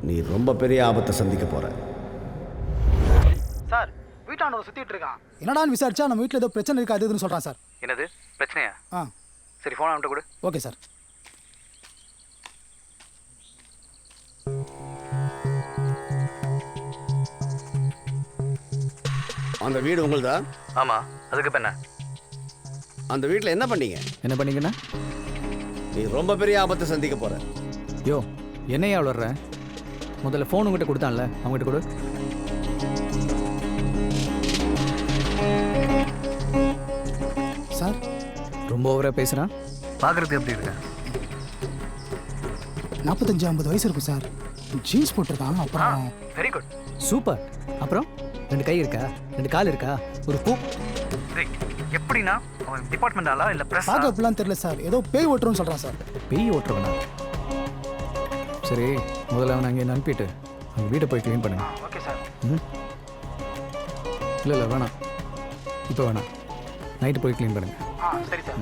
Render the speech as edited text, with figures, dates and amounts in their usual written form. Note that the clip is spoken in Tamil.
நீ ரொம்ப பெரிய ஆபத்தை சந்திக்க போற. சார் வீட்டானவர் சுத்திட்டு இருக்கான். என்னடான்னு விசாரிச்சா நம்ம வீட்டில் ஏதோ பிரச்சனை இருக்கா அது இதுன்னு சொல்கிறான் சார். என்னது பிரச்சனையா? சரி ஃபோன் அவன்கிட்ட கொடு. Okay sir. அந்த வீடு உங்களுதா? ஆமாம், அதுக்கு இப்போ என்ன? அந்த வீட்டில் என்ன பண்ணீங்க? என்ன பண்ணீங்கன்னா? நீ ரொம்ப பெரிய ஆபத்தை சந்திக்க போற. யோ என்னையா வளர்ற? முதல்ல ஃபோன் உங்ககிட்ட கொடுத்தான்ல, அவங்ககிட்ட கொடு. சார் ரொம்ப ஓவராக பேசுகிறான். பார்க்குறதுக்கு எப்படி இருக்கேன்? 45-50 வயசு இருக்கும் சார். ஜீன்ஸ் போட்டிருக்கான். அப்புறம் வெரி குட். சூப்பர். அப்புறம் 2 கை இருக்கா, 2 கால் இருக்கா, ஒரு பூ. எப்படின்னா அவன் டிபார்ட்மெண்டாலா இல்லை ப்ரெஸ்? பார்க்க அப்படிலாம் தெரியல சார். ஏதோ பேய் ஓட்டுறோன்னு சொல்கிறான் சார். பேய் ஓட்டுறவனா? சரி முதல்ல அவனை அங்கே அனுப்பிட்டு அவங்க வீட்டை போய் க்ளீன் பண்ணுங்க. Okay sir. இல்லை இல்லை வேணாம், இப்போ வேணாம், நைட்டு போய் க்ளீன் பண்ணுங்க. சரி சார்.